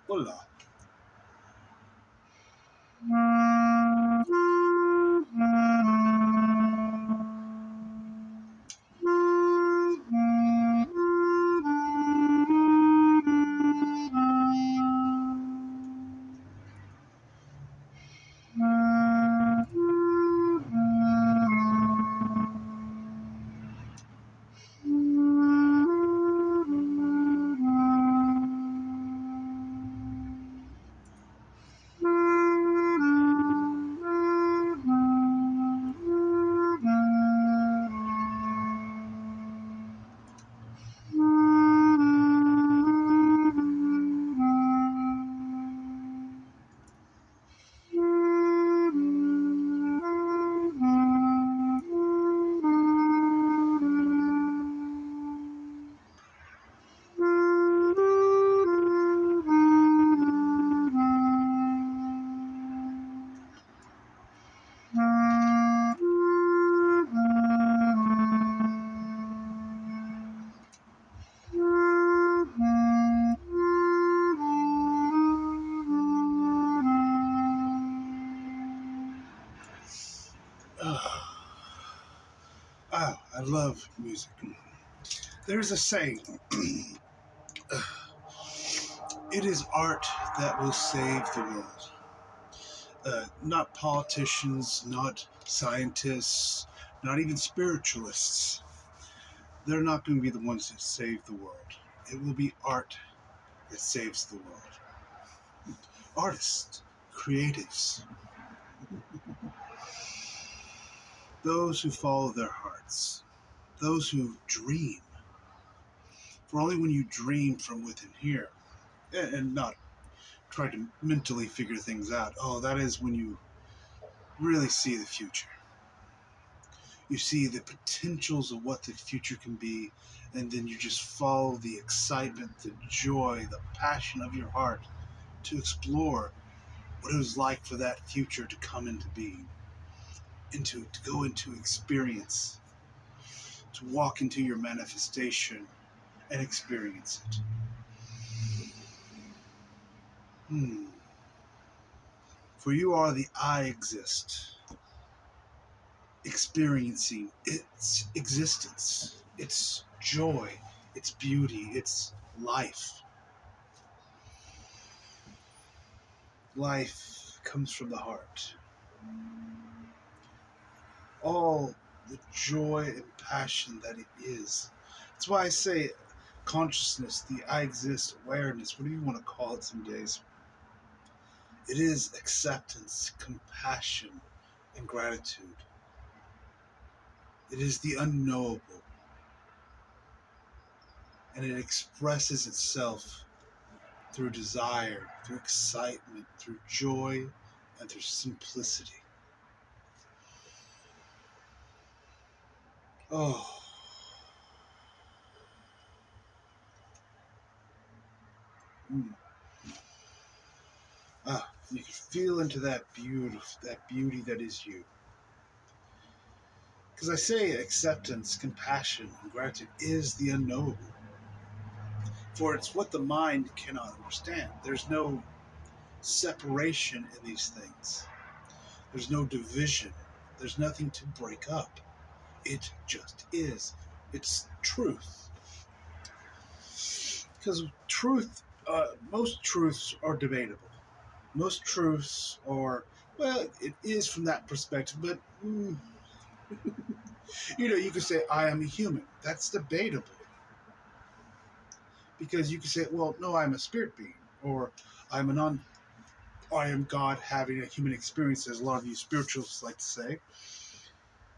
Hola. I love music. There's a saying, it is art that will save the world. Not politicians, not scientists, not even spiritualists. They're not going to be the ones that save the world. It will be art that saves the world. Artists, creatives, those who follow their hearts, those who dream. For only when you dream from within here, and not try to mentally figure things out, that is when you really see the future. You see the potentials of what the future can be, and then you just follow the excitement, the joy, the passion of your heart to explore what it was like for that future to come into being, to go into experience, to walk into your manifestation and experience it. For you are the I exist, experiencing its existence, its joy, its beauty, its life. Life comes from the heart. All the joy and passion that it is. That's why I say consciousness, the I exist, awareness, whatever you want to call it some days. It is acceptance, compassion, and gratitude. It is the unknowable. And it expresses itself through desire, through excitement, through joy, and through simplicity. Oh. You can feel into that beauty that is you. Because I say acceptance, compassion, and gratitude is the unknowable. For it's what the mind cannot understand. There's no separation in these things. There's no division. There's nothing to break up. It just is. It's truth. Because most truths are debatable. Most truths are, well, it is from that perspective, but you could say, I am a human. That's debatable. Because you could say, well, no, I'm a spirit being, or I am God having a human experience, as a lot of you spiritualists like to say.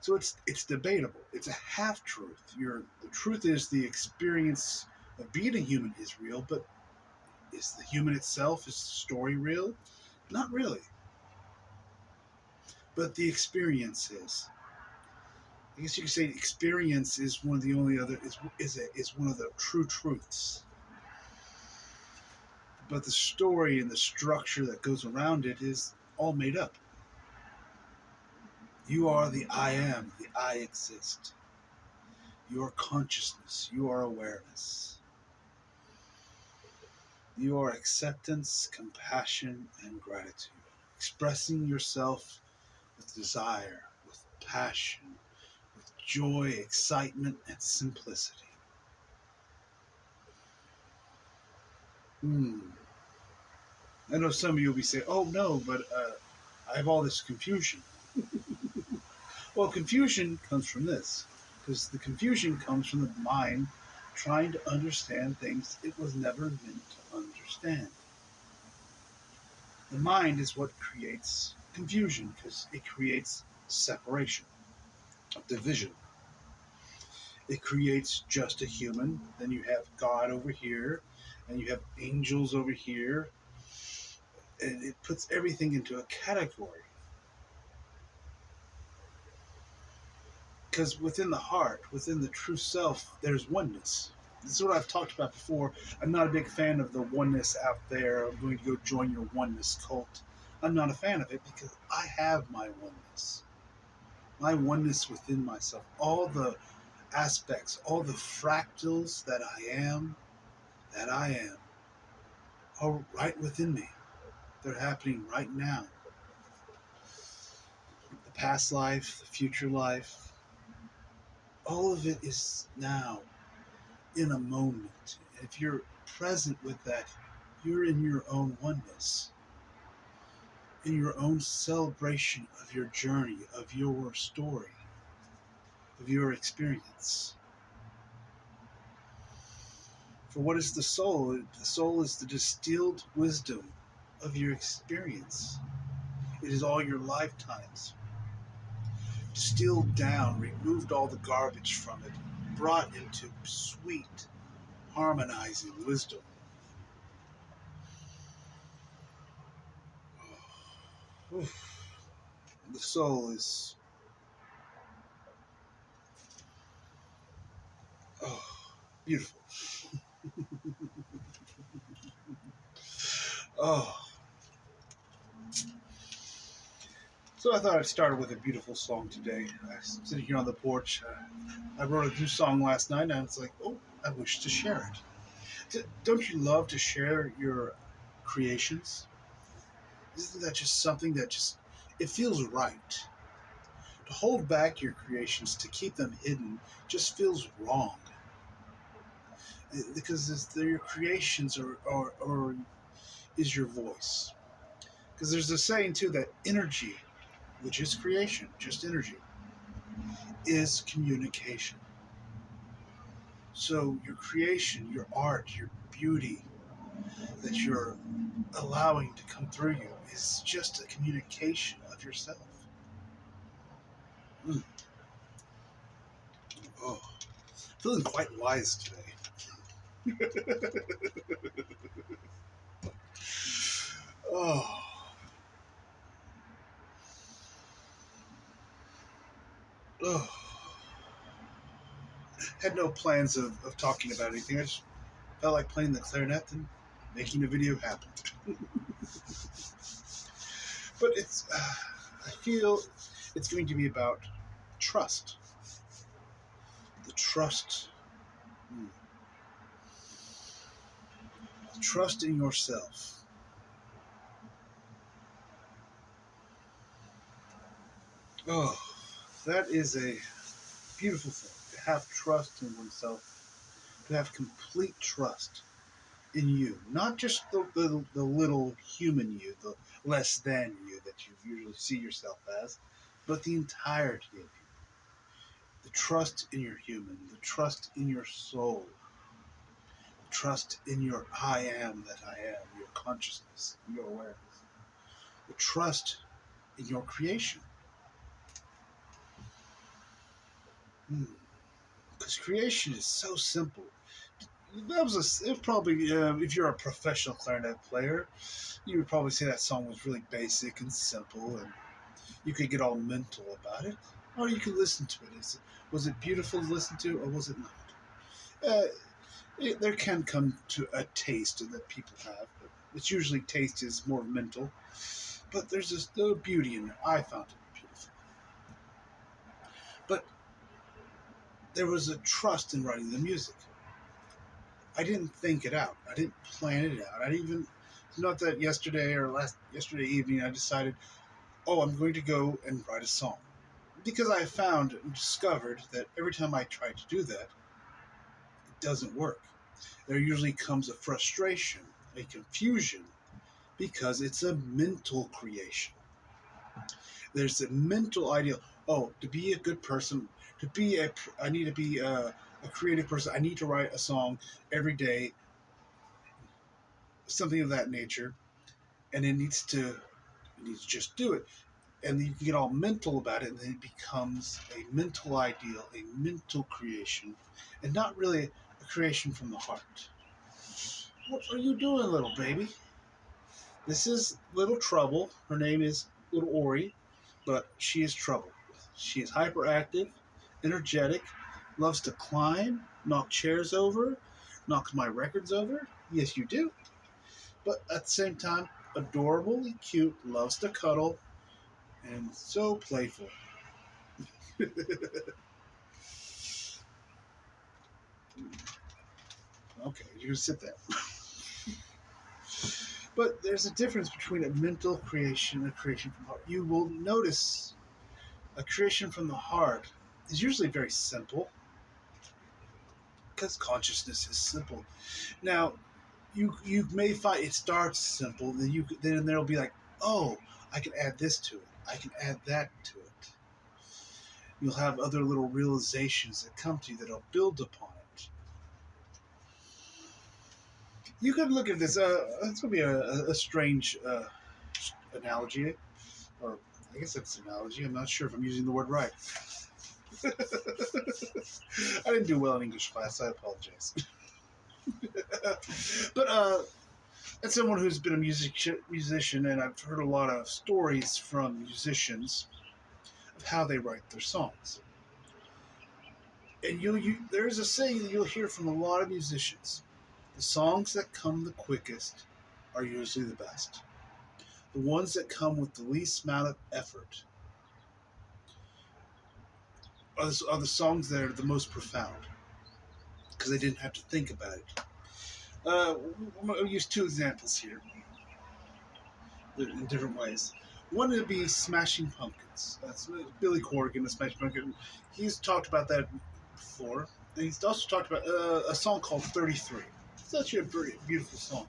So it's debatable. It's a half truth. The truth is the experience of being a human is real, but is the human itself, is the story real? Not really. But the experience is. I guess you could say experience is one of the only other is one of the true truths. But the story and the structure that goes around it is all made up. You are the I am, the I exist. You are consciousness, you are awareness. your acceptance, compassion, and gratitude. Expressing yourself with desire, with passion, with joy, excitement, and simplicity. Hmm. I know some of you will be saying, oh no, but I have all this confusion. Well, confusion comes from this, because the confusion comes from the mind trying to understand things it was never meant to understand. The mind is what creates confusion because it creates separation, division. It creates just a human, then you have God over here, and you have angels over here, and it puts everything into a category. Because within the heart, within the true self, there's oneness. This is what I've talked about before. I'm not a big fan of the oneness out there. I'm going to go join your oneness cult. I'm not a fan of it because I have my oneness within myself. All the aspects, all the fractals that I am, are right within me. They're happening right now. The past life, the future life, all of it is now in a moment. If you're present with that, you're in your own oneness, in your own celebration of your journey, of your story, of your experience. For what is the soul? The soul is the distilled wisdom of your experience. It is all your lifetimes, distilled down, removed all the garbage from it, brought into sweet, harmonizing wisdom. Oof. The soul is, oh, beautiful. Oh, so I thought I'd start with a beautiful song today. I was sitting here on the porch. I wrote a new song last night, and it's like, oh, I wish to share it. Don't you love to share your creations? Isn't that just something that just, it feels right? To hold back your creations, to keep them hidden, just feels wrong. Because your creations or is your voice. Because there's a saying, too, that energy, which is creation, just energy, is communication. So your creation, your art, your beauty that you're allowing to come through you is just a communication of yourself. Mm. Oh, feeling quite wise today. Oh, oh. Had no plans of talking about anything. I just felt like playing the clarinet and making a video happen. But I feel it's going to be about trust. The trust. Mm, trust in yourself. Oh, that is a beautiful thing. To have trust in oneself, to have complete trust in you. Not just the little human you, the less than you that you usually see yourself as, but the entirety of you. The trust in your human, the trust in your soul, the trust in your I am that I am, your consciousness, your awareness, the trust in your creation. Because creation is so simple. It was probably, if you're a professional clarinet player, you would probably say that song was really basic and simple, and you could get all mental about it, or you could listen to it. Was it beautiful to listen to, or was it not? Uh, there can come to a taste that people have, but it's usually taste is more mental. But there's this the beauty in it. I found it beautiful. But there was a trust in writing the music. I didn't think it out. I didn't plan it out. I didn't even. It's not that yesterday evening I decided, oh, I'm going to go and write a song, because I found and discovered that every time I try to do that, it doesn't work. There usually comes a frustration, a confusion, because it's a mental creation. There's a mental ideal. Oh, to be a good person, I need to be a creative person. I need to write a song every day, something of that nature, and it needs to just do it. And you can get all mental about it, and then it becomes a mental ideal, a mental creation, and not really a creation from the heart. What are you doing, little baby? This is Little Trouble. Her name is Little Ori, but she is trouble. She is hyperactive, energetic, loves to climb, knock chairs over, knocks my records over. Yes, you do. But at the same time, adorable, cute, loves to cuddle, and so playful. Okay, you're gonna sit there. But there's a difference between a mental creation and a creation from the heart. You will notice a creation from the heart is usually very simple, because consciousness is simple. Now, you may find it starts simple, then there'll be like, oh, I can add this to it. I can add that to it. You'll have other little realizations that come to you that'll build upon it. You could look at this. It's going to be a strange analogy, or I guess that's an analogy. I'm not sure if I'm using the word right. I didn't do well in English class. I apologize. But as someone who's been a musician, and I've heard a lot of stories from musicians of how they write their songs. And there's a saying that you'll hear from a lot of musicians: the songs that come the quickest are usually the best. The ones that come with the least amount of effort are the songs that are the most profound, because they didn't have to think about it. I'll use two examples here in different ways. One would be Smashing Pumpkins. That's Billy Corgan, the Smashing Pumpkins. He's talked about that before. And he's also talked about a song called 33. It's actually a pretty beautiful song.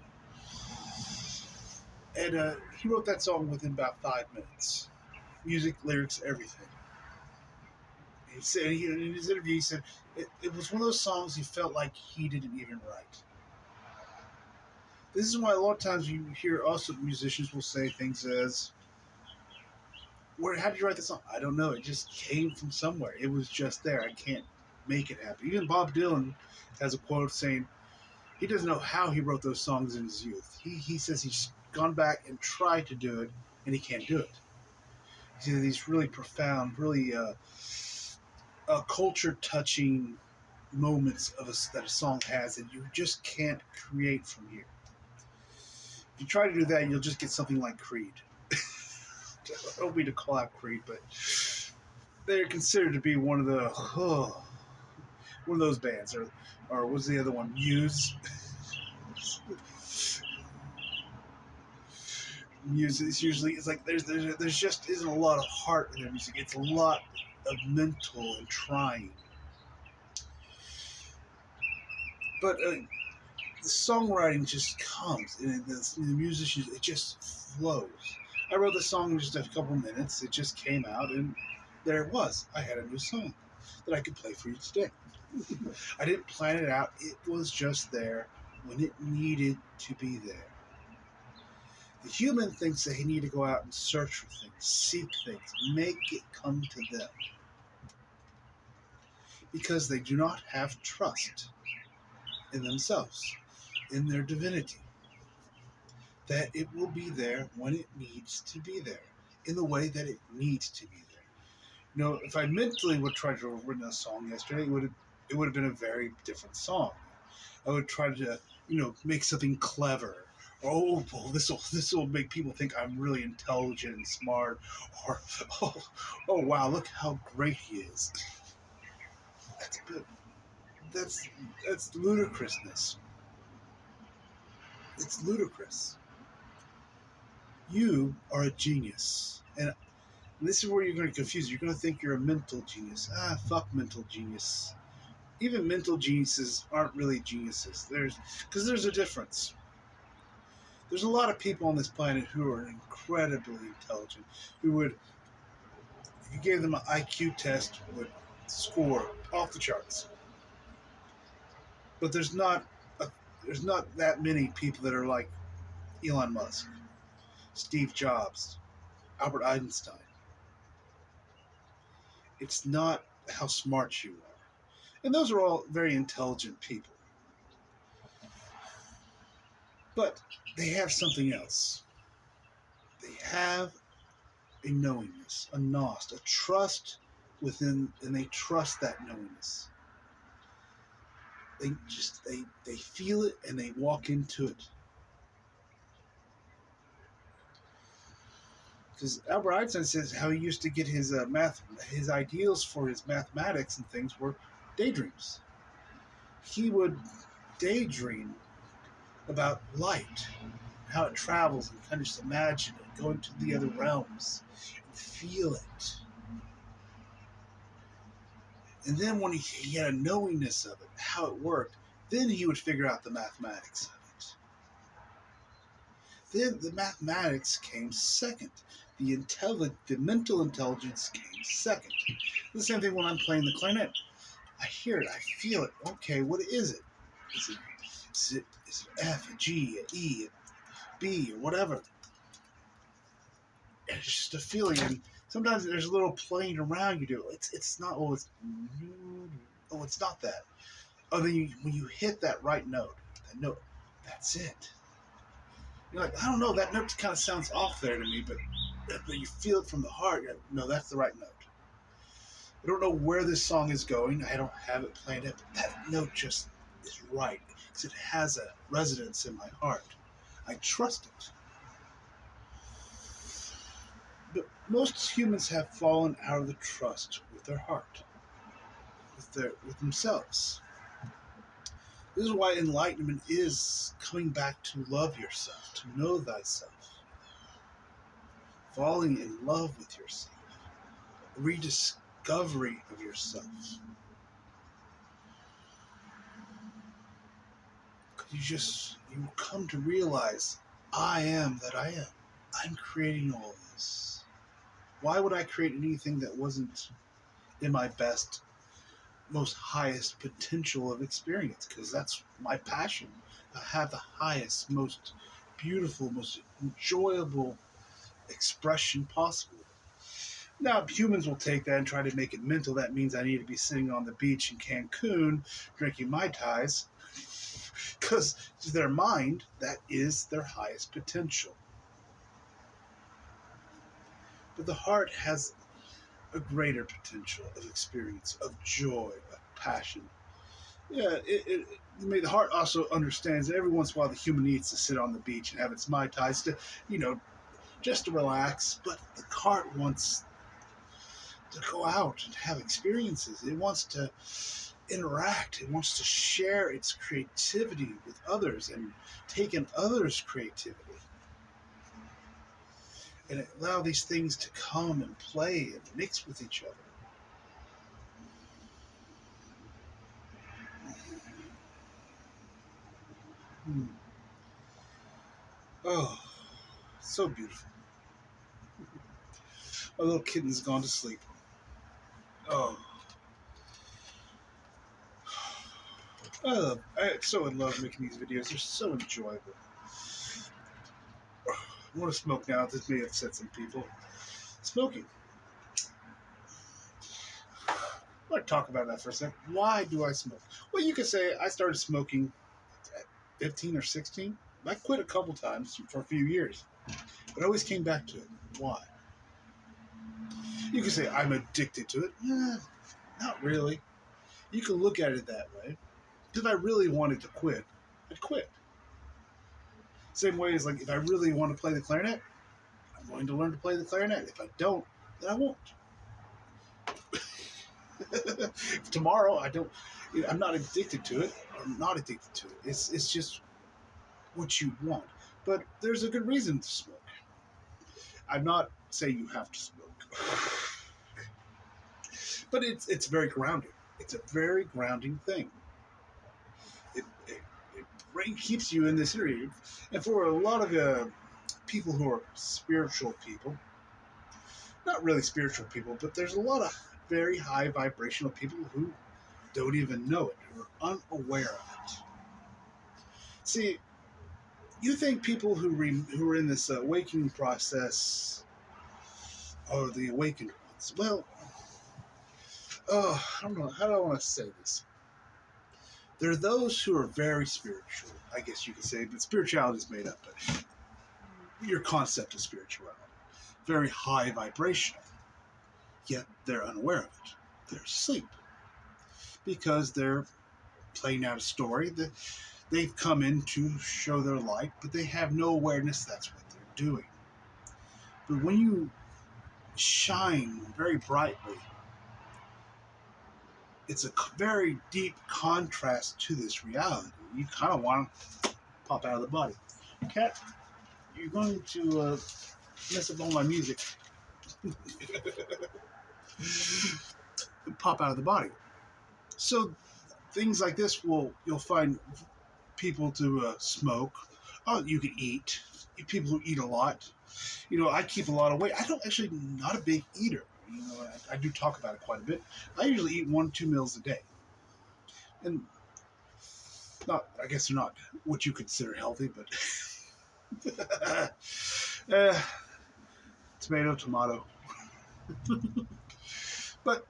And he wrote that song within about 5 minutes. Music, lyrics, everything. He said in his interview, he said it was one of those songs he felt like he didn't even write. This is why a lot of times you hear also musicians will say things as, how did you write this song? I don't know. It just came from somewhere. It was just there. I can't make it happen. Even Bob Dylan has a quote saying he doesn't know how he wrote those songs in his youth. He says he's gone back and tried to do it, and he can't do it. He's these really profound, really culture-touching moments that a song has that you just can't create from here. If you try to do that, you'll just get something like Creed. I don't mean to call out Creed, but they're considered to be one of those bands, or what's the other one? Muse. Muse is usually, it's like there's just isn't a lot of heart in their music. It's a lot of mental and trying. But the songwriting just comes, and the musicians, it just flows. I wrote the song in just a couple minutes. It just came out, and there it was. I had a new song that I could play for you today. I didn't plan it out. It was just there when it needed to be there. The human thinks they need to go out and search for things, seek things, make it come to them, because they do not have trust in themselves, in their divinity, that it will be there when it needs to be there, in the way that it needs to be there. You know, if I mentally would try to have written a song yesterday, it would have been a very different song. I would try to, make something clever. Oh, well, this will make people think I'm really intelligent and smart. Or, oh wow, look how great he is. That's ludicrousness. It's ludicrous. You are a genius. And this is where you're going to confuse. You're going to think you're a mental genius. Fuck mental genius. Even mental geniuses aren't really geniuses. There's a difference. There's a lot of people on this planet who are incredibly intelligent, who would, if you gave them an IQ test, would score off the charts. But there's not that many people that are like Elon Musk, Steve Jobs, Albert Einstein. It's not how smart you are. And those are all very intelligent people. But they have something else. They have a knowingness, a nost, a trust within, and they trust that knowingness. They feel it and they walk into it. Because Albert Einstein says how he used to get his his ideals for his mathematics and things were daydreams. He would daydream about light, how it travels, and kind of just imagine it, go into the other realms, and feel it. And then when he had a knowingness of it, how it worked, then he would figure out the mathematics of it. Then the mathematics came second. The mental intelligence came second. The same thing when I'm playing the clarinet. I hear it, I feel it. Okay, what is it? Is it F, a G, a E, a B, or whatever? And it's just a feeling. And sometimes there's a little playing around you do. It's not. It's not that. Oh, then when you hit that right note, that's it. You're like, I don't know, that note kind of sounds off there to me, but you feel it from the heart. You're like, no, that's the right note. I don't know where this song is going. I don't have it playing it, but that note just is right because it has a resonance in my heart. I trust it. But most humans have fallen out of the trust with their heart, with themselves. This is why enlightenment is coming back to love yourself, to know thyself, falling in love with yourself, a rediscovery of yourself. You come to realize, I am that I am. I'm creating all this. Why would I create anything that wasn't in my best, most highest potential of experience? Because that's my passion. To have the highest, most beautiful, most enjoyable expression possible. Now, humans will take that and try to make it mental. That means I need to be sitting on the beach in Cancun drinking Mai Tais. Because to their mind, that is their highest potential. But the heart has a greater potential of experience, of joy, of passion. Yeah, the heart also understands that every once in a while the human needs to sit on the beach and have its Mai Tais to, just to relax. But the heart wants to go out and have experiences. It wants to interact. It wants to share its creativity with others and take in others' creativity. And allow these things to come and play and mix with each other. Oh, so beautiful. My little kitten's gone to sleep. Oh. I so love making these videos. They're so enjoyable. I want to smoke now. This may upset some people. Smoking. I want to talk about that for a second. Why do I smoke? Well, you could say I started smoking at 15 or 16. I quit a couple times for a few years, but I always came back to it. Why? You could say I'm addicted to it. Not really. You can look at it that way. If I really wanted to quit, I'd quit. Same way as if I really want to play the clarinet, I'm going to learn to play the clarinet. If I don't, then I won't. If tomorrow I'm not addicted to it. I'm not addicted to it. It's just what you want. But there's a good reason to smoke. I'm not saying you have to smoke, but it's very grounding. It's a very grounding thing. It keeps you in this area, and for a lot of people who are spiritual people, not really spiritual people, but there's a lot of very high vibrational people who don't even know it, who are unaware of it. See, you think people who are in this awakening process are the awakened ones? Well, I don't know. How do I want to say this? There are those who are very spiritual, I guess you could say, but spirituality is made up. But your concept of spirituality, very high vibrational, yet they're unaware of it. They're asleep because they're playing out a story that they've come in to show their light, but they have no awareness that's what they're doing. But when you shine very brightly, it's a very deep contrast to this reality. You kind of want to pop out of the body. Cat, you're going to mess up all my music. Pop out of the body. So things like this you'll find people to smoke. Oh, you can eat. People who eat a lot. You know, I keep a lot of weight. I don't actually not a big eater. You know, I do talk about it quite a bit. I usually eat 1-2 meals a day, and not. I guess they're not what you consider healthy, but tomato. But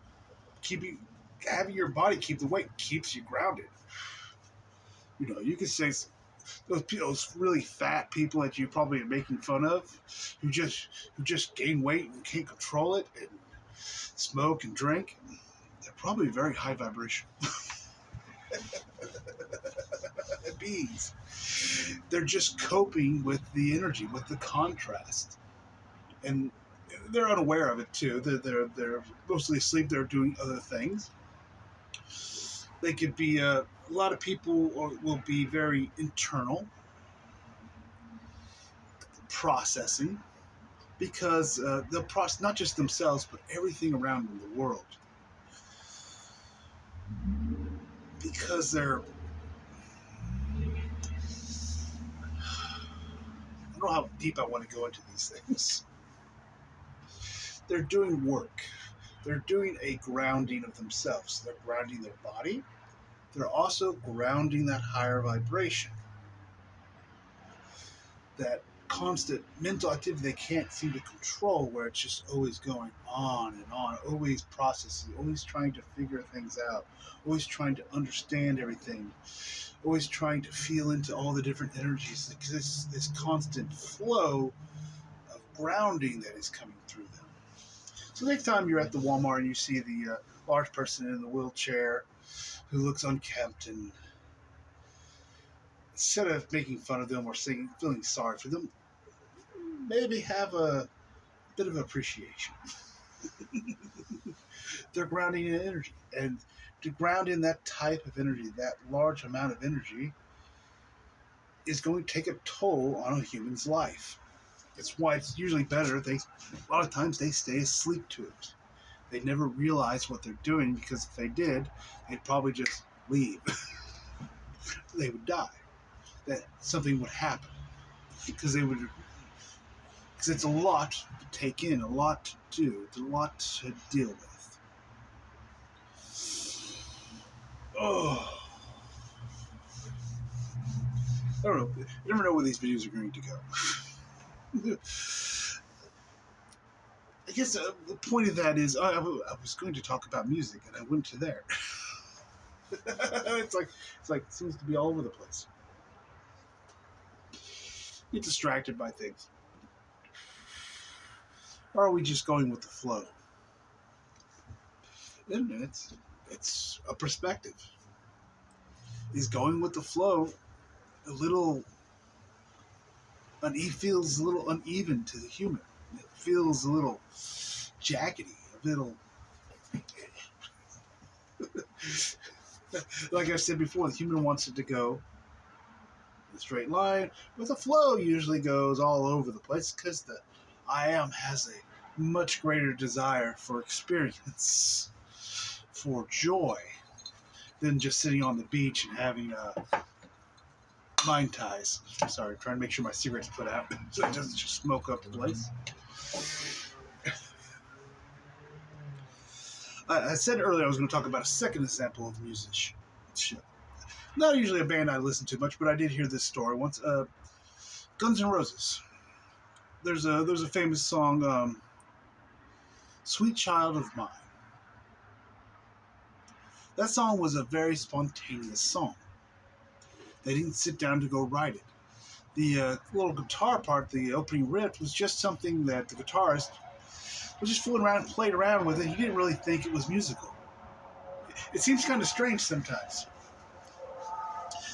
having your body keep the weight keeps you grounded. You know, you can say those really fat people that you probably are making fun of, who just gain weight and can't control it and smoke and drink. They're probably very high vibration beings. They're just coping with the energy, with the contrast, and they're unaware of it too. They're mostly asleep. They're doing other things. They could be a lot of people will be very internal, processing, because they'll process not just themselves but everything around in the world, because they're I don't know how deep I want to go into these things. They're doing work. They're doing a grounding of themselves. They're grounding their body. They're also grounding that higher vibration. That constant mental activity they can't seem to control, where it's just always going on and on, always processing, always trying to figure things out, always trying to understand everything, always trying to feel into all the different energies. This constant flow of grounding that is coming through them. So next time you're at the Walmart and you see the large person in the wheelchair who looks unkempt, and instead of making fun of them or feeling sorry for them, maybe have a bit of appreciation. They're grounding in energy, and to ground in that type of energy, that large amount of energy, is going to take a toll on a human's life. It's why it's usually better. A lot of times they stay asleep to it. They never realize what they're doing, because if they did, they'd probably just leave. They would die. That something would happen, because it's a lot to take in, a lot to do, it's a lot to deal with. Oh, I don't know. You never know where these videos are going to go. I guess the point of that is I was going to talk about music, and I went to there. it's like it seems to be all over the place. Get distracted by things. Or are we just going with the flow? And it's a perspective. Is going with the flow a little feels a little uneven to the human. It feels a little jaggedy, a little like I said before, the human wants it to go The straight line with a flow usually goes all over the place because the I am has a much greater desire for experience, for joy, than just sitting on the beach and having mind ties. Sorry, trying to make sure my cigarette's put out so it doesn't just smoke up the place. I said earlier I was going to talk about a second example of musicianship. Not usually a band I listen to much, but I did hear this story once. Guns N' Roses. There's a famous song, "Sweet Child of Mine." That song was a very spontaneous song. They didn't sit down to go write it. The little guitar part, the opening riff, was just something that the guitarist was just fooling around and played around with it. He didn't really think it was musical. It seems kind of strange sometimes.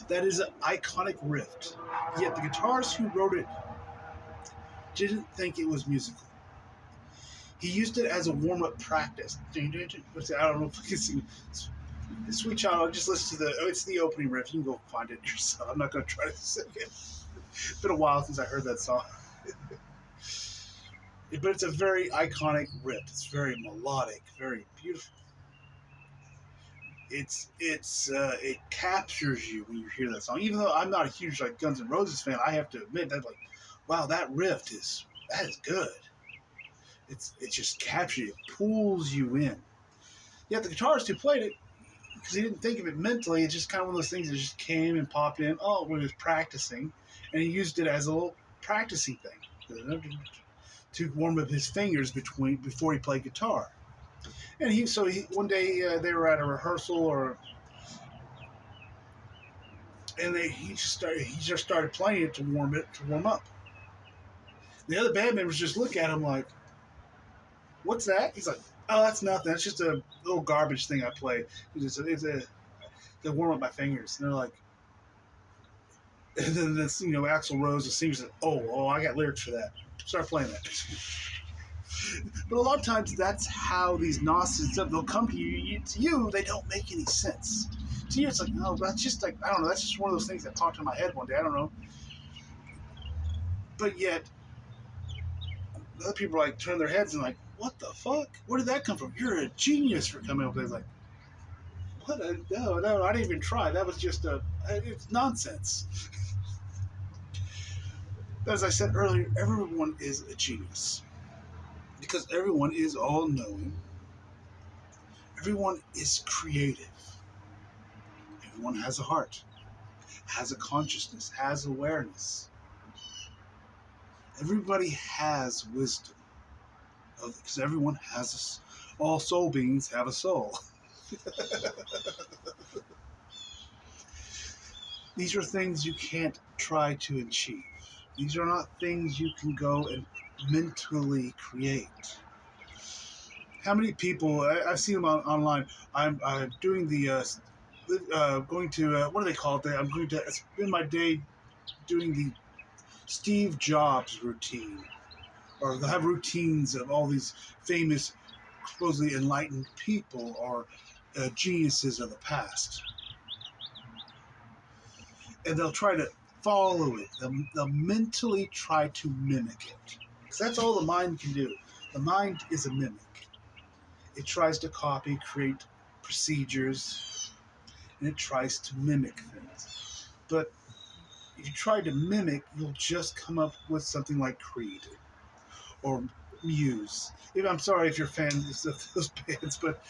That is an iconic riff. Yet the guitarist who wrote it didn't think it was musical. He used it as a warm-up practice. I don't know if you can see. Sweet Child, just listen to it's the opening riff. You can go find it yourself. I'm not going to try to sing it. It's been a while since I heard that song. But it's a very iconic riff. It's very melodic, very beautiful. It captures you when you hear that song. Even though I'm not a huge Guns N' Roses fan, I have to admit that wow, that riff is good. It just captures you, it pulls you in. Yet the guitarist who played it, because he didn't think of it mentally, it's just kind of one of those things that just came and popped in. Oh, when he was practicing, and he used it as a little practicing thing to warm up his fingers before he played guitar. And one day they were at a rehearsal he just started playing it to warm up. The other band members just look at him like, "What's that?" He's like, "Oh, that's nothing. That's just a little garbage thing I play. It's to warm up my fingers." And they're like, and then this, Axl Rose, the singer, said, "Oh, I got lyrics for that. Start playing that." But a lot of times, that's how these Gnostics, they'll come to you. To you, they don't make any sense. To you, it's like, oh, that's just I don't know. That's just one of those things that popped in my head one day. I don't know. But yet, other people turn their heads and what the fuck? Where did that come from? You're a genius for coming up with what? No, I didn't even try. That was just it's nonsense. But as I said earlier, everyone is a genius. Because everyone is all-knowing. Everyone is creative. Everyone has a heart, has a consciousness, has awareness. Everybody has wisdom. Because everyone has all soul beings have a soul. These are things you can't try to achieve. These are not things you can go and mentally create. How many people, I've seen them online, I'm doing the, going to, what do they call it? I'm going to spend my day doing the Steve Jobs routine. Or they'll have routines of all these famous, supposedly enlightened people or geniuses of the past. And they'll try to follow it. They'll mentally try to mimic it. Because that's all the mind can do. The mind is a mimic. It tries to copy, create procedures, and it tries to mimic things. But if you try to mimic, you'll just come up with something like Creed or Muse. I'm sorry if you're fans of those bands, but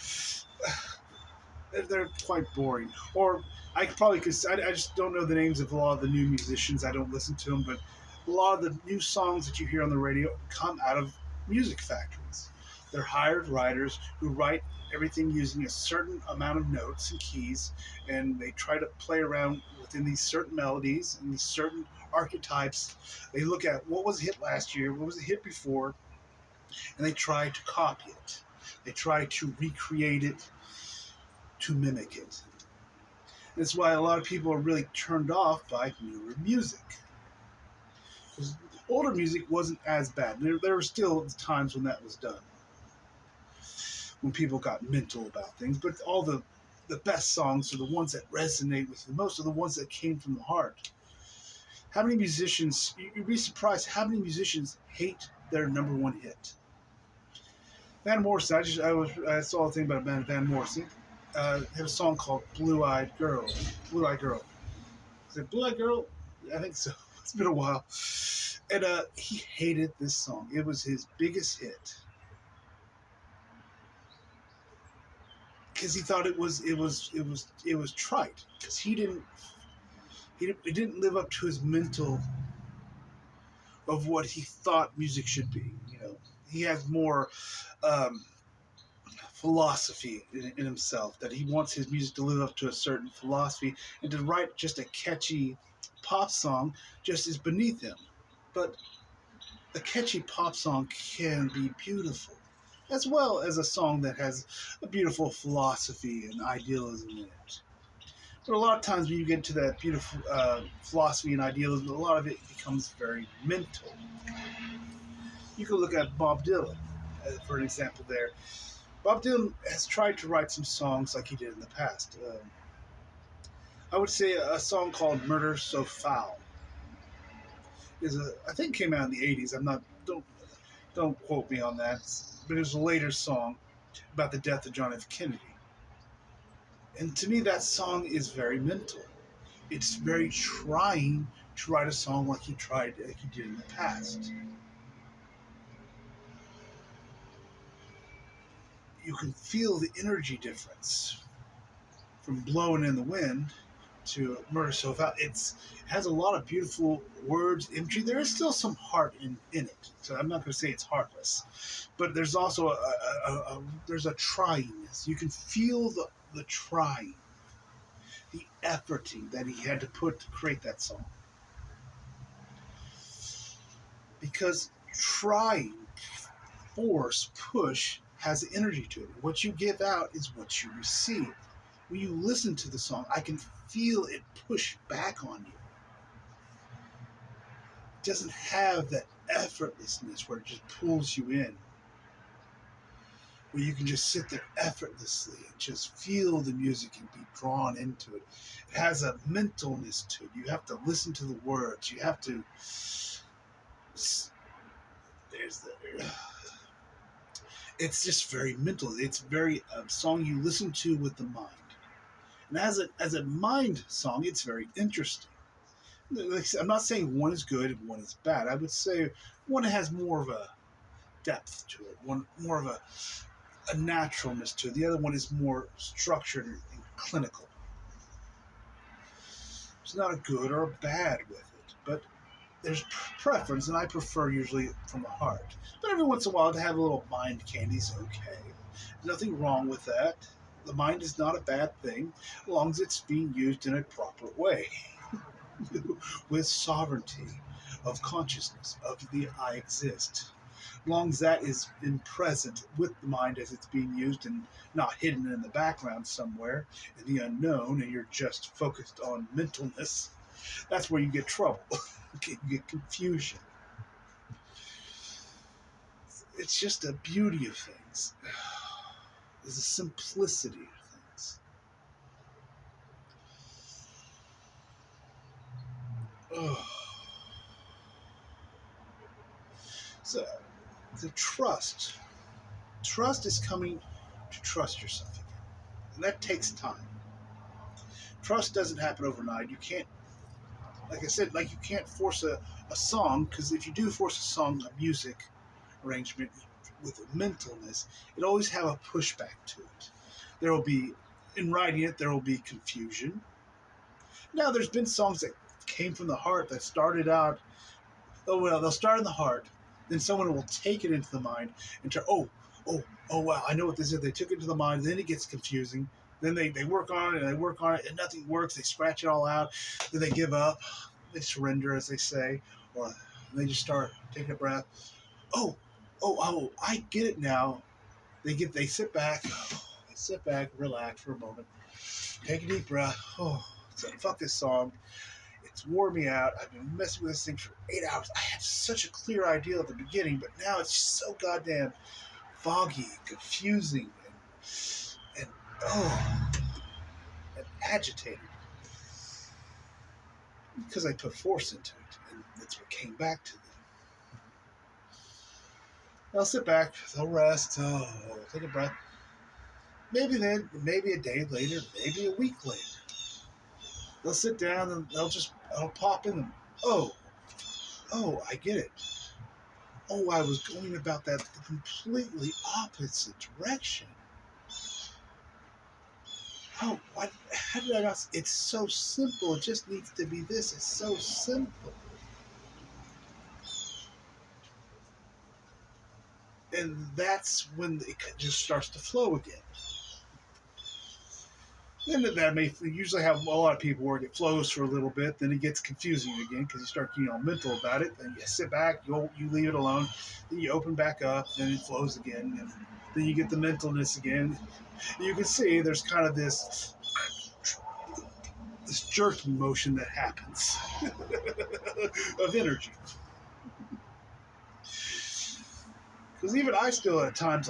they're quite boring. Or I just don't know the names of a lot of the new musicians. I don't listen to them, but a lot of the new songs that you hear on the radio come out of music factories. They're hired writers who write everything using a certain amount of notes and keys, and they try to play around within these certain melodies and these certain archetypes. They look at what was a hit last year, what was a hit before, and they try to copy it. They try to recreate it, to mimic it. That's why a lot of people are really turned off by newer music. Because older music wasn't as bad. There were still times when that was done, when people got mental about things. But all the best songs are the ones that resonate with you. Most of the ones that came from the heart. How many musicians? You'd be surprised how many musicians hate their number one hit. Van Morrison. I saw a thing about Van Morrison. Had a song called "Blue Eyed Girl." Blue Eyed Girl. Is it Blue Eyed Girl? I think so. It's been a while. And he hated this song. It was his biggest hit because he thought it was trite because he didn't live up to his mental of what he thought music should be. He has more um, philosophy in himself that he wants his music to live up to a certain philosophy, and to write just a catchy pop song just is beneath him. But a catchy pop song can be beautiful, as well as a song that has a beautiful philosophy and idealism in it. But a lot of times when you get into that beautiful philosophy and idealism, a lot of it becomes very mental. You can look at Bob Dylan for an example there. Bob Dylan has tried to write some songs like he did in the past. I would say a song called "Murder So Foul" I think came out in the '80s. I'm not don't quote me on that, but it was a later song about the death of John F. Kennedy. And to me, that song is very mental. It's very trying to write a song like he did in the past. You can feel the energy difference from "Blowing in the Wind" to "Murder So Foul." It has a lot of beautiful words, imagery. There is still some heart in it, so I'm not going to say it's heartless, but there's also there's a tryingness. You can feel the trying, the efforting that he had to put to create that song, because trying, force, push has energy to it. What you give out is what you receive. When you listen to the song, I can feel it push back on you. It doesn't have that effortlessness where it just pulls you in, where you can just sit there effortlessly and just feel the music and be drawn into it. It has a mentalness to it. You have to listen to the words. You have to. There's the. It's just very mental. It's very a song you listen to with the mind, and as a mind song, it's very interesting. Like, I'm not saying one is good and one is bad. I would say one has more of a depth to it, one more of a naturalness to it. The other one is more structured and clinical. It's not a good or a bad with it, but there's preference, and I prefer usually from the heart. But every once in a while, to have a little mind candy is okay. Nothing wrong with that. The mind is not a bad thing, as long as it's being used in a proper way, with sovereignty of consciousness, of the I exist. As long as that is in present with the mind as it's being used and not hidden in the background somewhere in the unknown, and you're just focused on mentalness, that's where you get trouble. You get confusion. It's just a beauty of things. There's a simplicity of things. Oh. So the trust. Trust is coming to trust yourself again. And that takes time. Trust doesn't happen overnight. You can't, like I said, like you can't force a song, because if you do force a song, a music arrangement with a mentalness, it always have a pushback to it. There will be, in writing it, there will be confusion. Now, there's been songs that came from the heart that started out, oh, well, they'll start in the heart, then someone will take it into the mind and try, oh, wow, I know what this is. They took it to the mind, then it gets confusing. Then they work on it and they work on it and nothing works. They scratch it all out. Then they give up. They surrender, as they say, or they just start taking a breath. I get it now. They sit back. They sit back, relax for a moment, take a deep breath. So fuck this song. It's wore me out. I've been messing with this thing for 8 hours. I had such a clear idea at the beginning, but now it's just so goddamn foggy, confusing, and and agitated because I put force into it. That's what came back to them. They'll sit back, they'll rest, take a breath. Maybe a day later, maybe a week later, they'll sit down and I'll pop in them. Oh, I get it. Oh, I was going about that the completely opposite direction. Oh, what? How did I not? It's so simple. It just needs to be this. It's so simple. And that's when it just starts to flow again. Then that may usually have a lot of people where it flows for a little bit, then it gets confusing again because you start getting all mental about it. Then you sit back, you leave it alone, then you open back up, then it flows again, and then you get the mentalness again. You can see there's kind of this jerking motion that happens of energy. Because even I still at times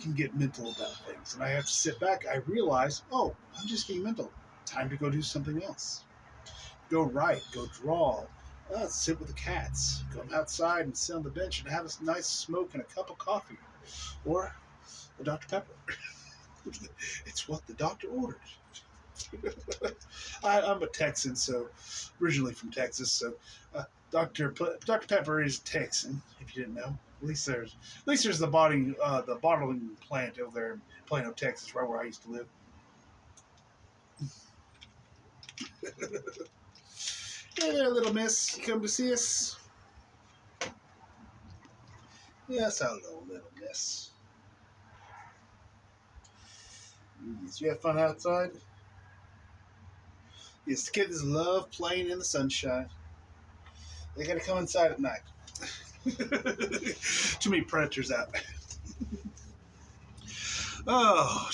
can get mental about things, and I have to sit back. I realize, oh, I'm just getting mental. Time to go do something else. Go write, go draw, sit with the cats, go outside and sit on the bench and have a nice smoke and a cup of coffee, or a Dr. Pepper. It's what the doctor ordered. I'm a Texan, so originally from Texas, so Dr. Pepper is Texan. If you didn't know, at least there's the bottling plant over there in Plano, Texas, right where I used to live. Hey there, little miss. You come to see us? Yes, hello, little miss. Yes, you have fun outside? Yes, the kids love playing in the sunshine. They gotta come inside at night. Too many predators out. Oh,